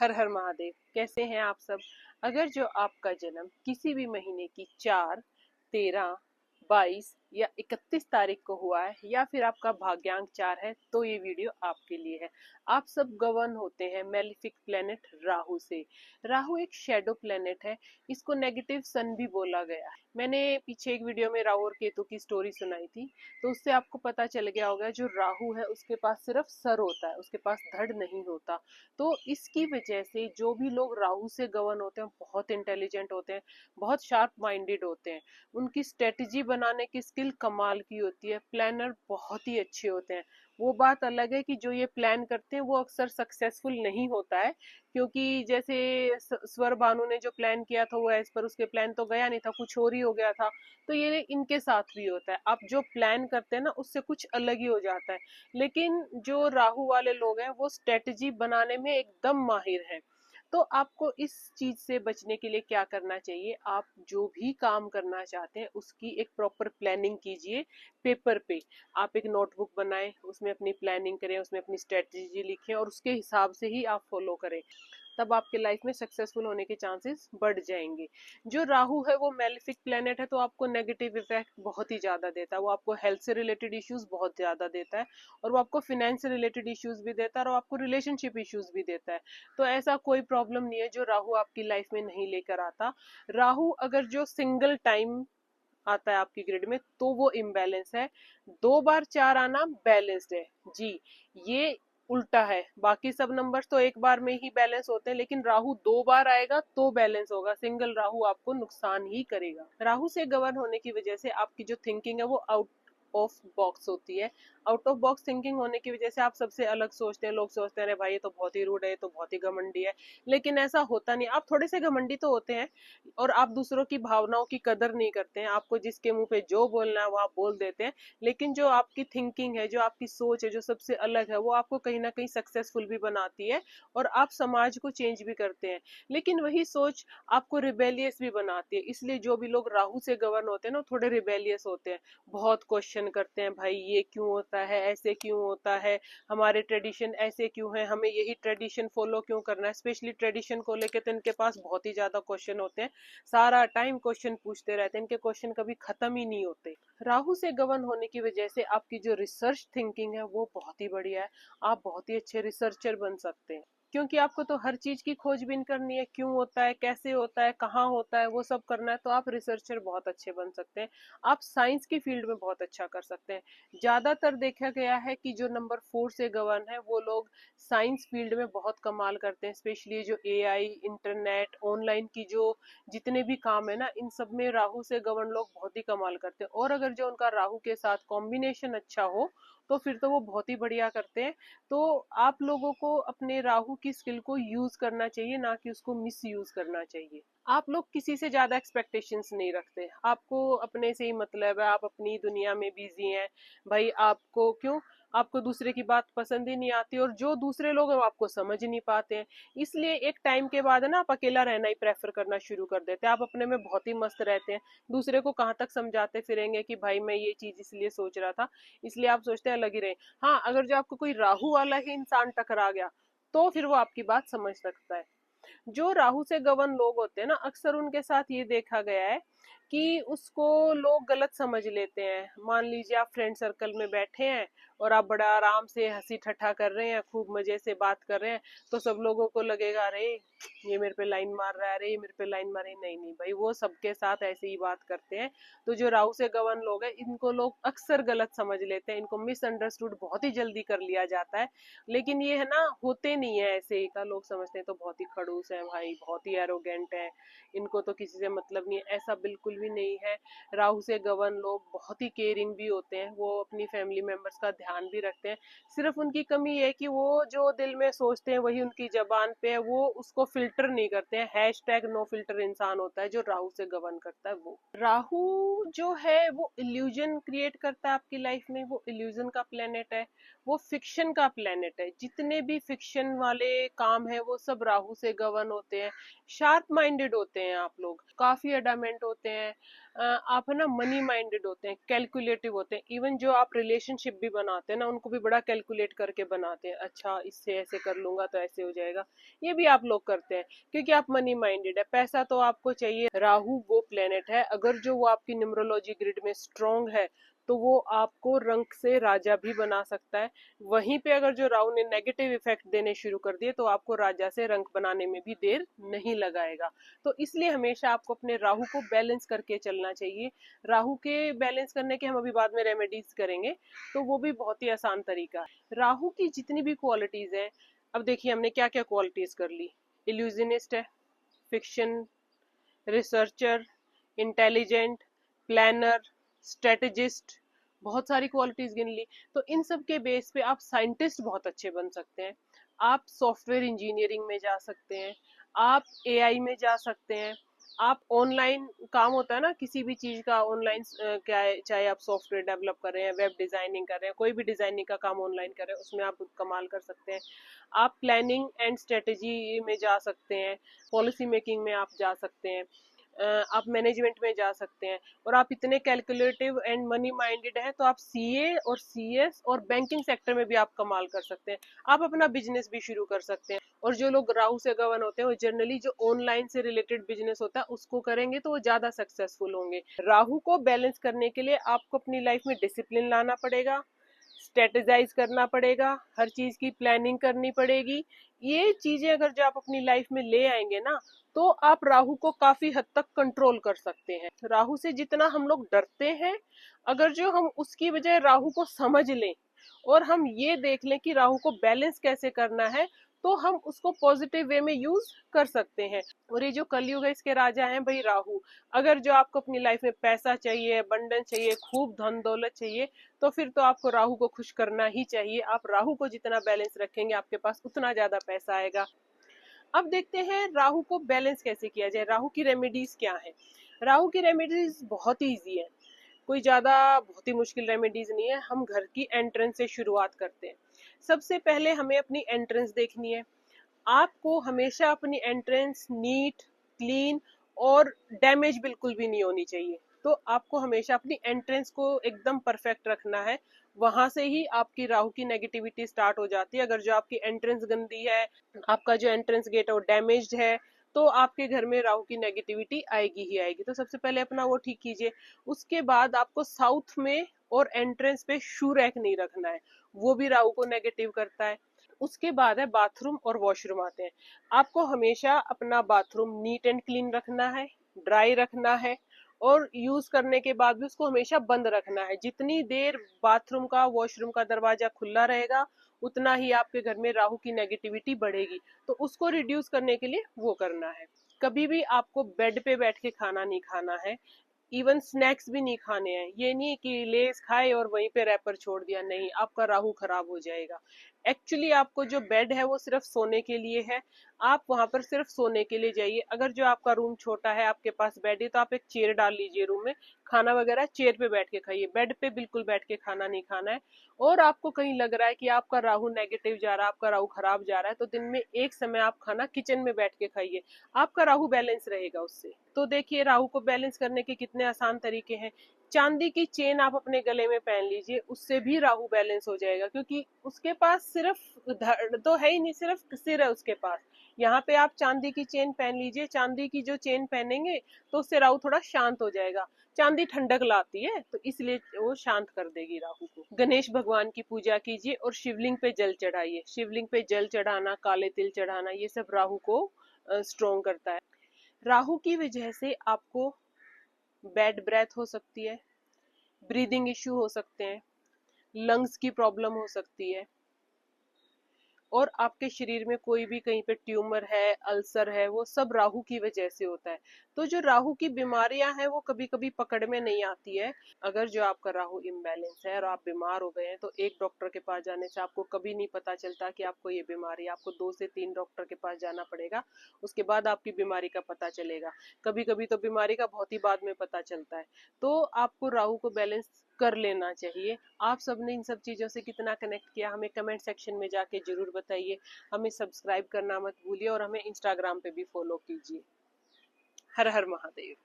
हर हर महादेव। कैसे हैं आप सब। अगर जो आपका जन्म किसी भी महीने की 4, 13, 22 या 31 तारीख को हुआ है या फिर आपका भाग्यांक 4 है तो ये वीडियो आपके लिए है। आप सब गवर्न होते हैं मेलिफिक प्लेनेट राहु से। राहु एक शेडो प्लेनेट है। इसको नेगेटिव सन भी बोला गया है। मैंने पीछे एक वीडियो में राहु और केतु की स्टोरी सुनाई थी, तो उससे आपको पता चल गया होगा जो राहु है उसके पास सिर्फ सर होता है, उसके पास धड़ नहीं होता। तो इसकी वजह से जो भी लोग राहु से गवर्न होते हैं बहुत इंटेलिजेंट होते हैं, बहुत शार्प माइंडेड होते हैं। उनकी स्ट्रेटजी बनाने की स्किल कमाल की होती है, प्लानर बहुत ही अच्छे होते हैं। वो बात अलग है कि जो ये प्लान करते हैं वो अक्सर सक्सेसफुल नहीं होता है, क्योंकि जैसे स्वर भानु ने जो प्लान किया था वो एज पर उसके प्लान तो गया नहीं था, कुछ और ही हो गया था। तो ये इनके साथ भी होता है, आप जो प्लान करते हैं ना उससे कुछ अलग ही हो जाता है। लेकिन जो राहु वाले लोग हैं वो स्ट्रेटजी बनाने में एकदम माहिर हैं। तो आपको इस चीज से बचने के लिए क्या करना चाहिए, आप जो भी काम करना चाहते हैं उसकी एक प्रॉपर प्लानिंग कीजिए पेपर पे। आप एक नोटबुक बनाएं, उसमें अपनी प्लानिंग करें, उसमें अपनी स्ट्रेटजी लिखें और उसके हिसाब से ही आप फॉलो करें। तब आपके लाइफ में सक्सेसफुल होने के चांसेस बढ़ जाएंगे। जो राहु है वो मेलेफिक प्लेनेट है, तो आपको नेगेटिव इफेक्ट बहुत ही ज्यादा देता है। वो आपको हेल्थ से रिलेटेड इश्यूज बहुत ज्यादा देता है, और वो आपको फाइनेंस से रिलेटेड इश्यूज भी देता है, और आपको रिलेशनशिप इश्यूज भी देता है। तो ऐसा कोई प्रॉब्लम नहीं है जो राहु आपकी लाइफ में नहीं लेकर आता। राहु अगर जो सिंगल टाइम आता है आपकी ग्रिड में तो वो इम्बैलेंस है। 2 बार 4 आना बैलेंस्ड है जी। ये उल्टा है, बाकी सब नंबर्स तो एक बार में ही बैलेंस होते हैं, लेकिन राहु 2 बार आएगा तो बैलेंस होगा, सिंगल राहु आपको नुकसान ही करेगा। राहु से गवर्न होने की वजह से आपकी जो थिंकिंग है वो आउट ऑफ बॉक्स होती है। आउट ऑफ बॉक्स थिंकिंग होने की वजह से आप सबसे अलग सोचते हैं। लोग सोचते हैं अरे भाई ये तो बहुत ही रूड है, ये तो बहुत ही घमंडी है, लेकिन ऐसा होता नहीं। आप थोड़े से घमंडी तो होते हैं, और आप दूसरों की भावनाओं की कदर नहीं करते हैं। आपको जिसके मुंह पे जो बोलना है वो आप बोल देते हैं, लेकिन जो आपकी थिंकिंग है, जो आपकी सोच है, जो सबसे अलग है, वो आपको कहीं ना कहीं सक्सेसफुल भी बनाती है, और आप समाज को चेंज भी करते हैं। लेकिन वही सोच आपको रिबेलियस भी बनाती है। इसलिए जो भी लोग राहु से गवर्न होते हैं ना थोड़े रिबेलियस होते हैं, बहुत क्वेश्चन करते हैं, भाई ये क्यों होता है, ऐसे क्यों होता है, हमारे ट्रेडिशन ऐसे क्यों है, हमें यही ट्रेडिशन फॉलो क्यों करना है। स्पेशली ट्रेडिशन को लेकर तो इनके पास बहुत ही ज्यादा क्वेश्चन होते हैं, सारा टाइम क्वेश्चन पूछते रहते हैं, इनके क्वेश्चन कभी खत्म ही नहीं होते। राहु से गवर्न होने की वजह से आपकी जो रिसर्च थिंकिंग है वो बहुत ही बढ़िया है। आप बहुत ही अच्छे रिसर्चर बन सकते हैं, क्योंकि आपको तो हर चीज की खोजबीन करनी है, क्यों होता है, कैसे होता है, कहाँ होता है, वो सब करना है। तो आप रिसर्चर बहुत अच्छे बन सकते हैं। आप साइंस की फील्ड में बहुत अच्छा कर सकते हैं। ज्यादातर देखा गया है कि जो नंबर 4 से गवर्न है वो लोग साइंस फील्ड में बहुत कमाल करते हैं। स्पेशली जो एआई, इंटरनेट, ऑनलाइन की जो जितने भी काम है ना, इन सब में राहु से गवर्न लोग बहुत ही कमाल करते हैं। और अगर जो उनका राहु के साथ कॉम्बिनेशन अच्छा हो तो फिर तो वो बहुत ही बढ़िया करते हैं। तो आप लोगों को अपने राहु की स्किल को यूज करना चाहिए, ना कि उसको मिस यूज करना चाहिए। आप लोग किसी से ज्यादा एक्सपेक्टेशंस नहीं रखते, आपको अपने से ही मतलब है, आप अपनी दुनिया में बिजी हैं। भाई आपको क्यों, आपको दूसरे की बात पसंद ही नहीं आती, और जो दूसरे लोग हैं वो आपको समझ नहीं पाते हैं। इसलिए एक टाइम के बाद है ना आप अकेला रहना ही प्रेफर करना शुरू कर देते हैं। आप अपने में बहुत ही मस्त रहते हैं, दूसरे को कहाँ तक समझाते फिरेंगे कि भाई मैं ये चीज इसलिए सोच रहा था, इसलिए आप सोचते हैं अलग ही रहे। हाँ, अगर जो आपको कोई राहु वाला ही इंसान टकरा गया तो फिर वो आपकी बात समझ सकता है। जो राहु से गवर्न लोग होते हैं ना अक्सर उनके साथ ये देखा गया है कि उसको लोग गलत समझ लेते हैं। मान लीजिए आप फ्रेंड सर्कल में बैठे हैं और आप बड़ा आराम से हंसी ठट्ठा कर रहे हैं, खूब मजे से बात कर रहे हैं, तो सब लोगों को लगेगा अरे ये मेरे पे लाइन मार रहा है, अरे ये मेरे पे लाइन मारे। नहीं नहीं भाई, वो सबके साथ ऐसे ही बात करते हैं। तो जो राहु से गवर्न लोग हैं इनको लोग अक्सर गलत समझ लेते हैं, इनको मिसअंडरस्टूड बहुत ही जल्दी कर लिया जाता है। लेकिन ये है ना, होते नहीं है ऐसे ही का, लोग समझते हैं तो बहुत ही खड़ूस है भाई, बहुत ही एरोगेंट है, इनको तो किसी से मतलब नहीं है। ऐसा बिल्कुल भी नहीं है। राहु से गवर्न लोग बहुत ही केयरिंग भी होते हैं, वो अपनी फैमिली मेंबर्स का ध्यान भी रखते हैं। सिर्फ उनकी कमी है कि वो जो दिल में सोचते हैं वही उनकी जबान पे है, वो उसको फिल्टर नहीं करते हैं। #नो फिल्टर इंसान होता है जो राहु से गवर्न करता है। वो राहु जो है वो इल्यूजन क्रिएट करता है आपकी लाइफ में, वो इल्यूजन का प्लेनेट है। वो फिक्शन का प्लेनेट है। जितने भी फिक्शन वाले काम है वो सब राहु से गवर्न होते हैं। शार्प माइंडेड होते हैं आप लोग, काफी अडामेंट होते हैं। आप है ना मनी माइंडेड होते हैं, कैलकुलेटिव होते हैं। इवन जो आप रिलेशनशिप भी बनाते हैं ना, उनको भी बड़ा कैलकुलेट करके बनाते हैं। अच्छा, इससे ऐसे कर लूंगा तो ऐसे हो जाएगा, ये भी आप लोग करते हैं क्योंकि आप मनी माइंडेड है। पैसा तो आपको चाहिए। राहु वो प्लेनेट है, अगर जो वो आपकी न्यूमरोलॉजी ग्रिड में स्ट्रांग है तो वो आपको रंक से राजा भी बना सकता है। वहीं पे अगर जो राहु ने नेगेटिव इफेक्ट देने शुरू कर दिए तो आपको राजा से रंक बनाने में भी देर नहीं लगाएगा। तो इसलिए हमेशा आपको अपने राहु को बैलेंस करके चलना चाहिए। राहु के बैलेंस करने के हम अभी बाद में रेमेडीज करेंगे, तो वो भी बहुत ही आसान तरीका है। राहु की जितनी भी क्वालिटीज है, अब देखिए हमने क्या क्या क्वालिटीज कर ली। इल्यूजनिस्ट है, fiction, researcher, intelligent, planner, strategist, बहुत सारी क्वालिटीज गिन ली। तो इन सब के बेस पे आप साइंटिस्ट बहुत अच्छे बन सकते हैं। आप सॉफ्टवेयर इंजीनियरिंग में जा सकते हैं, आप एआई में जा सकते हैं। आप ऑनलाइन काम होता है ना किसी भी चीज का, ऑनलाइन क्या है, चाहे आप सॉफ्टवेयर डेवलप कर रहे हैं, वेब डिजाइनिंग कर रहे हैं, कोई भी डिजाइनिंग का काम ऑनलाइन कर रहे हैं, उसमें आप कमाल कर सकते हैं। आप प्लानिंग एंड स्ट्रेटेजी में जा सकते हैं, पॉलिसी मेकिंग में आप जा सकते हैं, आप मैनेजमेंट में जा सकते हैं। और आप इतने कैलकुलेटिव एंड मनी माइंडेड हैं तो आप सीए और सीएस और बैंकिंग सेक्टर में भी आप कमाल कर सकते हैं। आप अपना बिजनेस भी शुरू कर सकते हैं। और जो लोग राहु से गवर्न होते हैं वो जनरली जो ऑनलाइन से रिलेटेड बिजनेस होता है उसको करेंगे तो वो ज्यादा सक्सेसफुल होंगे। राहु को बैलेंस करने के लिए आपको अपनी लाइफ में डिसिप्लिन लाना पड़ेगा, स्ट्रेटेजाइज करना पड़ेगा, हर चीज की प्लानिंग करनी पड़ेगी। ये चीजें अगर जो आप अपनी लाइफ में ले आएंगे ना, तो आप राहु को काफी हद तक कंट्रोल कर सकते हैं। राहु से जितना हम लोग डरते हैं, अगर जो हम उसकी बजाय राहु को समझ लें और हम ये देख लें कि राहु को बैलेंस कैसे करना है, तो हम उसको पॉजिटिव वे में यूज कर सकते हैं। और ये जो कलयुग है इसके राजा हैं भाई राहु। अगर जो आपको अपनी लाइफ में पैसा चाहिए, बंडन चाहिए, खूब धन दौलत चाहिए, तो फिर तो आपको राहु को खुश करना ही चाहिए। आप राहु को जितना बैलेंस रखेंगे आपके पास उतना ज्यादा पैसा आएगा। अब देखते हैं राहु को बैलेंस कैसे किया जाए, राहु की रेमेडीज क्या है। राहु की रेमेडीज बहुत ही इजी है, कोई ज्यादा बहुत ही मुश्किल रेमेडीज नहीं है। हम घर की एंट्रेंस से शुरुआत करते हैं। सबसे पहले हमें अपनी एंट्रेंस देखनी है। आपको हमेशा अपनी एंट्रेंस नीट, क्लीन और डैमेज बिल्कुल भी नहीं होनी चाहिए। तो आपको हमेशा अपनी एंट्रेंस को एकदम परफेक्ट रखना है। वहां से ही आपकी राहु की नेगेटिविटी स्टार्ट हो जाती है। अगर जो आपकी एंट्रेंस गंदी है, आपका जो एंट्रेंस गेट है वो डैमेज्ड है, तो आपके घर में राहु की नेगेटिविटी आएगी ही आएगी। तो सबसे पहले अपना वो ठीक कीजिए। उसके बाद आपको साउथ में और एंट्रेंस पे शू रैक नहीं रखना है, वो भी राहु को नेगेटिव करता है। उसके बाद है बाथरूम और वॉशरूम आते हैं। आपको हमेशा अपना बाथरूम नीट एंड क्लीन रखना है, ड्राई रखना है, और यूज करने के बाद भी उसको हमेशा बंद रखना है। जितनी देर बाथरूम का वॉशरूम का दरवाजा खुला रहेगा उतना ही आपके घर में राहु की नेगेटिविटी बढ़ेगी। तो उसको रिड्यूस करने के लिए वो करना है। कभी भी आपको बेड पे बैठ के खाना नहीं खाना है, इवन स्नैक्स भी नहीं खाने हैं। ये नहीं कि लेस खाए और वहीं पे रैपर छोड़ दिया, नहीं, आपका राहु खराब हो जाएगा। एक्चुअली आपको जो बेड है वो सिर्फ सोने के लिए है, आप वहां पर सिर्फ सोने के लिए जाइए। अगर जो आपका रूम छोटा है, आपके पास बेड है, तो आप एक चेयर डाल लीजिए रूम में, खाना वगैरह चेयर पे बैठ के खाइए, बेड पे बिल्कुल बैठ के खाना नहीं खाना है। और आपको कहीं लग रहा है कि आपका राहु नेगेटिव जा रहा है, आपका राहु खराब जा रहा है, तो दिन में एक समय आप खाना किचन में बैठ के खाइए, आपका राहु बैलेंस रहेगा उससे। तो देखिए राहु को बैलेंस करने के कितने आसान तरीके हैं। चांदी की चेन आप अपने गले में पहन लीजिए, उससे भी राहु बैलेंस हो जाएगा, क्योंकि उसके पास सिर्फ धड़ तो है ही नहीं, सिर्फ सिर है उसके पास। यहाँ पे आप चांदी की चेन पहन लीजिए, चांदी की जो चेन पहनेंगे तो उससे राहु थोड़ा शांत हो जाएगा। चांदी ठंडक लाती है तो इसलिए वो शांत कर देगी राहु को। गणेश भगवान की पूजा कीजिए और शिवलिंग पे जल चढ़ाइए। शिवलिंग पे जल चढ़ाना, काले तिल चढ़ाना, ये सब राहु को स्ट्रॉन्ग करता है। राहु की वजह से आपको बैड ब्रेथ हो सकती है, ब्रीदिंग इश्यू हो सकते हैं, लंग्स की प्रॉब्लम हो सकती है, और आपके शरीर में कोई भी कहीं पे ट्यूमर है, अल्सर है, वो सब राहु की वजह से होता है। तो जो राहु की बीमारियां हैं वो कभी कभी पकड़ में नहीं आती है। अगर जो आपका राहु इम्बैलेंस है और आप बीमार हो गए हैं तो एक डॉक्टर के पास जाने से आपको कभी नहीं पता चलता कि आपको ये बीमारी है। आपको 2 से 3 डॉक्टर के पास जाना पड़ेगा, उसके बाद आपकी बीमारी का पता चलेगा। कभी कभी तो बीमारी का बहुत ही बाद में पता चलता है। तो आपको राहु को बैलेंस कर लेना चाहिए। आप सबने इन सब चीज़ों से कितना कनेक्ट किया हमें कमेंट सेक्शन में जाके जरूर बताइए। हमें सब्सक्राइब करना मत भूलिए और हमें इंस्टाग्राम पे भी फॉलो कीजिए। हर हर महादेव।